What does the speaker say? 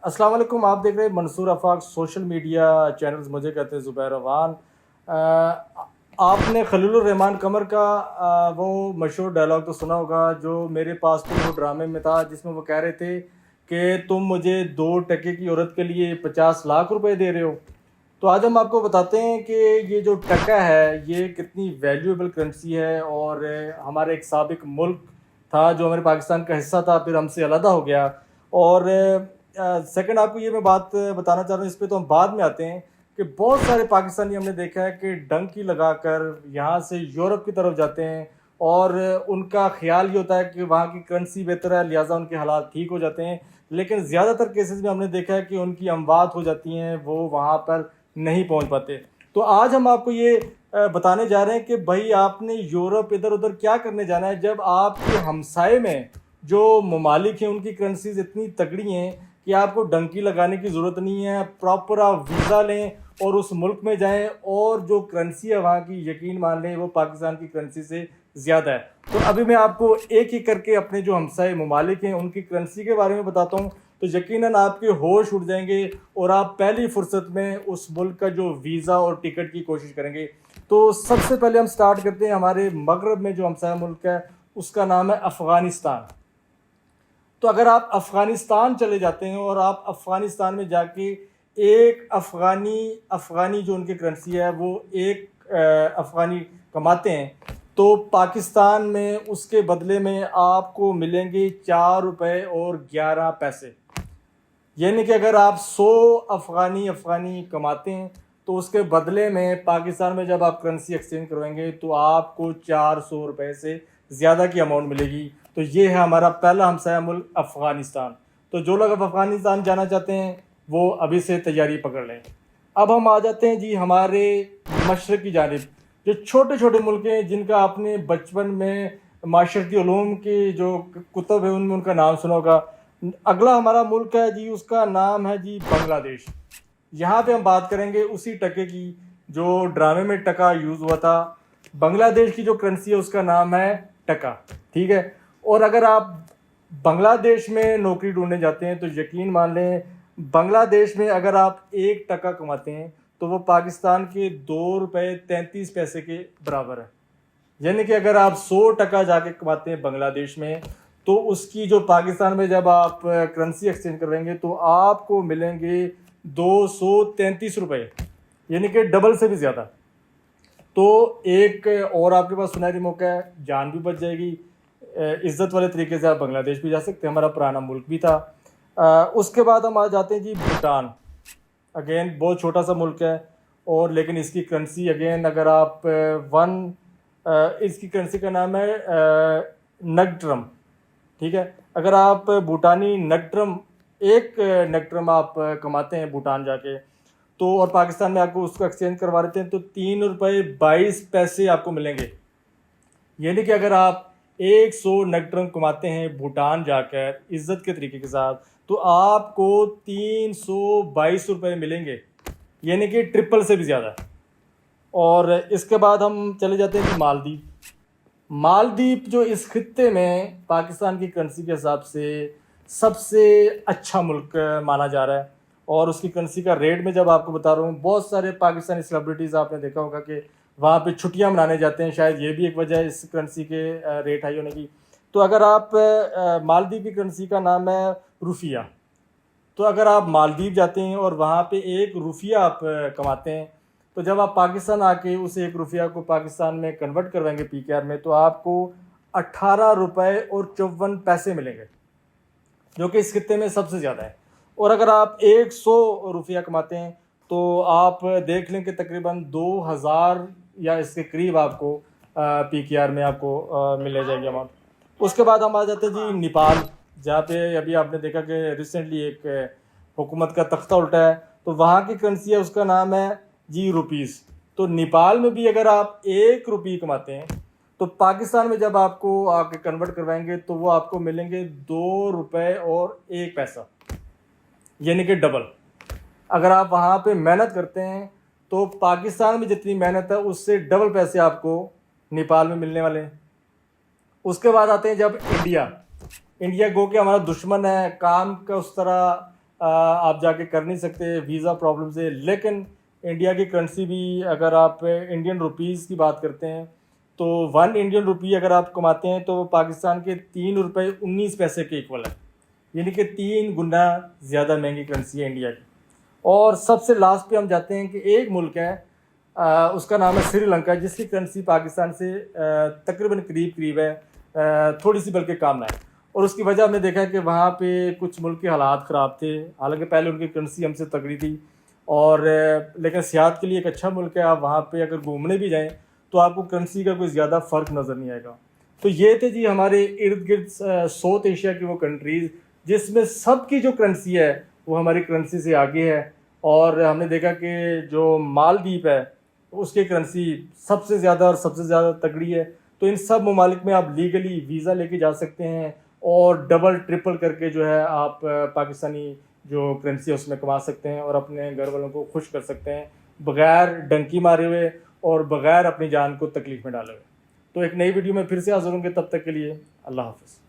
السلام علیکم. آپ دیکھ رہے ہیں منصور آفاق سوشل میڈیا چینلز. مجھے کہتے ہیں زبیر روان. آپ نے خلیل الرحمان قمر کا وہ مشہور ڈائلاگ تو سنا ہوگا جو میرے پاس تو وہ ڈرامے میں تھا، جس میں وہ کہہ رہے تھے کہ تم مجھے 2 ٹکے کی عورت کے لیے 50 لاکھ روپے دے رہے ہو. تو آج ہم آپ کو بتاتے ہیں کہ یہ جو ٹکا ہے یہ کتنی ویلیویبل کرنسی ہے، اور ہمارا ایک سابق ملک تھا جو ہمارے پاکستان کا حصہ تھا، پھر ہم سے علیحدہ ہو گیا. اور سیکنڈ آپ کو یہ میں بات بتانا چاہ رہا ہوں، اس پہ تو ہم بعد میں آتے ہیں، کہ بہت سارے پاکستانی ہم نے دیکھا ہے کہ ڈنکی لگا کر یہاں سے یورپ کی طرف جاتے ہیں، اور ان کا خیال یہ ہوتا ہے کہ وہاں کی کرنسی بہتر ہے، لہٰذا ان کے حالات ٹھیک ہو جاتے ہیں. لیکن زیادہ تر کیسز میں ہم نے دیکھا ہے کہ ان کی اموات ہو جاتی ہیں، وہ وہاں پر نہیں پہنچ پاتے. تو آج ہم آپ کو یہ بتانے جا رہے ہیں کہ بھائی آپ نے یورپ ادھر ادھر کیا کرنے جانا ہے جب آپ کے ہمسائے میں جو ممالک ہیں ان کی کرنسیز اتنی تگڑی ہیں کہ آپ کو ڈنکی لگانے کی ضرورت نہیں ہے. پراپر آپ ویزا لیں اور اس ملک میں جائیں، اور جو کرنسی ہے وہاں کی یقین مان لیں وہ پاکستان کی کرنسی سے زیادہ ہے. تو ابھی میں آپ کو ایک ایک کر کے اپنے جو ہمسائے ممالک ہیں ان کی کرنسی کے بارے میں بتاتا ہوں، تو یقیناً آپ کے ہوش اڑ جائیں گے اور آپ پہلی فرصت میں اس ملک کا جو ویزا اور ٹکٹ کی کوشش کریں گے. تو سب سے پہلے ہم سٹارٹ کرتے ہیں ہمارے مغرب میں جو ہمسایہ ملک ہے، اس کا نام ہے افغانستان. تو اگر آپ افغانستان چلے جاتے ہیں اور آپ افغانستان میں جا کے ایک افغانی جو ان کی کرنسی ہے وہ ایک افغانی کماتے ہیں، تو پاکستان میں اس کے بدلے میں آپ کو ملیں گے 4 روپے اور 11 پیسے. یعنی کہ اگر آپ 100 افغانی کماتے ہیں تو اس کے بدلے میں پاکستان میں جب آپ کرنسی ایکسچینج کروائیں گے تو آپ کو 400 روپے سے زیادہ کی اماؤنٹ ملے گی. تو یہ ہے ہمارا پہلا ہمسایہ ملک افغانستان. تو جو لوگ اب افغانستان جانا چاہتے ہیں وہ ابھی سے تیاری پکڑ لیں. اب ہم آ جاتے ہیں جی ہمارے مشرق کی جانب، جو چھوٹے چھوٹے ملک ہیں جن کا آپ نے بچپن میں معاشرتی علوم کی جو کتب ہے ان میں ان کا نام سنا ہوگا. اگلا ہمارا ملک ہے جی، اس کا نام ہے جی بنگلہ دیش. یہاں پہ ہم بات کریں گے اسی ٹکے کی جو ڈرامے میں ٹکا یوز ہوا تھا. بنگلہ دیش کی جو کرنسی ہے اس کا نام ہے ٹکا، ٹھیک ہے. اور اگر آپ بنگلہ دیش میں نوکری ڈھونڈنے جاتے ہیں تو یقین مان لیں بنگلہ دیش میں اگر آپ 1 ٹکا کماتے ہیں تو وہ پاکستان کے 2 روپے 33 پیسے کے برابر ہے. یعنی کہ اگر آپ 100 ٹکا جا کے کماتے ہیں بنگلہ دیش میں تو اس کی جو پاکستان میں جب آپ کرنسی ایکسچینج کریں گے تو آپ کو ملیں گے 233 روپے، یعنی کہ ڈبل سے بھی زیادہ. تو ایک اور آپ کے پاس سنہری موقع ہے، جان بھی بچ جائے گی. عزت والے طریقے سے آپ بنگلہ دیش بھی جا سکتے ہیں، ہمارا پرانا ملک بھی تھا. اس کے بعد ہم آ جاتے ہیں جی بھوٹان. اگین بہت چھوٹا سا ملک ہے، اور لیکن اس کی کرنسی اگین اگر آپ اس کی کرنسی کا نام ہے نگٹرم، ٹھیک ہے. اگر آپ بھوٹانی نگٹرم 1 نگٹرم آپ کماتے ہیں بھوٹان جا کے تو، اور پاکستان میں آپ کو اس کو ایکسچینج کروا دیتے ہیں تو 3 روپے 22 پیسے آپ کو ملیں گے. یعنی کہ اگر آپ 100 نگٹرم کماتے ہیں بھوٹان جا کر عزت کے طریقے کے ساتھ تو آپ کو 322 روپے ملیں گے، یعنی کہ ٹرپل سے بھی زیادہ. اور اس کے بعد ہم چلے جاتے ہیں مالدیپ. مالدیپ جو اس خطے میں پاکستان کی کرنسی کے حساب سے سب سے اچھا ملک مانا جا رہا ہے. اور اس کی کرنسی کا ریٹ میں جب آپ کو بتا رہا ہوں، بہت سارے پاکستانی سیلیبریٹیز آپ نے دیکھا ہوگا کہ وہاں پہ چھٹیاں منانے جاتے ہیں، شاید یہ بھی ایک وجہ ہے اس کرنسی کے ریٹ ہائی ہونے کی. تو اگر آپ مالدیپ کی کرنسی کا نام ہے روفیہ، تو اگر آپ مالدیپ جاتے ہیں اور وہاں پہ 1 روپیہ آپ کماتے ہیں تو جب آپ پاکستان آ کے اس 1 روپیہ کو پاکستان میں کنورٹ کروائیں گے PKR میں تو آپ کو 18 روپے اور 54 پیسے ملیں گے، جو کہ اس خطے میں سب سے زیادہ ہے. اور اگر آپ 100 روپیہ کماتے ہیں تو آپ دیکھ لیں کہ تقریباً 2000 یا اس کے قریب آپ کو PKR میں آپ کو ملے جائے گی اماؤنٹ. اس کے بعد ہم آ جاتے ہیں جی نیپال، جہاں پہ ابھی آپ نے دیکھا کہ ریسنٹلی ایک حکومت کا تختہ الٹا ہے. تو وہاں کی کرنسی ہے اس کا نام ہے جی روپیز. تو نیپال میں بھی اگر آپ 1 روپی کماتے ہیں تو پاکستان میں جب آپ کو آ کے کنورٹ کروائیں گے تو وہ آپ کو ملیں گے 2 روپے اور 1 پیسہ، یعنی کہ ڈبل. اگر آپ وہاں پہ محنت کرتے ہیں تو پاکستان میں جتنی محنت ہے اس سے ڈبل پیسے آپ کو نیپال میں ملنے والے ہیں. اس کے بعد آتے ہیں جب انڈیا گو کہ ہمارا دشمن ہے، کام کا اس طرح آپ جا کے کر نہیں سکتے ویزا پرابلم سے. لیکن انڈیا کی کرنسی بھی اگر آپ انڈین روپیز کی بات کرتے ہیں تو 1 انڈین روپی اگر آپ کماتے ہیں تو پاکستان کے 3.19 کے ایکول ہے, یعنی کہ 3 گنا زیادہ مہنگی کرنسی ہے انڈیا کی. اور سب سے لاسٹ پہ ہم جاتے ہیں کہ ایک ملک ہے, اس کا نام ہے سری لنکا, جس کی کرنسی پاکستان سے تقریباً قریب ہے, تھوڑی سی بلکہ کام ہے. اور اس کی وجہ ہم نے دیکھا کہ وہاں پہ کچھ ملک کے حالات خراب تھے, حالانکہ پہلے ان کی کرنسی ہم سے تگڑی تھی, اور لیکن سیاحت کے لیے ایک اچھا ملک ہے. آپ وہاں پہ اگر گھومنے بھی جائیں تو آپ کو کرنسی کا کوئی زیادہ فرق نظر نہیں آئے گا. تو یہ تھے جی ہمارے ارد گرد ساؤتھ ایشیا کی وہ کنٹریز جس میں سب کی جو کرنسی ہے وہ ہماری کرنسی سے آگے ہے. اور ہم نے دیکھا کہ جو مالدیپ ہے اس کی کرنسی سب سے زیادہ تگڑی ہے. تو ان سب ممالک میں آپ لیگلی ویزا لے کے جا سکتے ہیں اور ڈبل ٹرپل کر کے جو ہے آپ پاکستانی جو کرنسی ہے اس میں کما سکتے ہیں اور اپنے گھر والوں کو خوش کر سکتے ہیں بغیر ڈنکی مارے ہوئے اور بغیر اپنی جان کو تکلیف میں ڈالے ہوئے. تو ایک نئی ویڈیو میں پھر سے حاضر ہوں گے, تب تک کے لیے اللہ حافظ.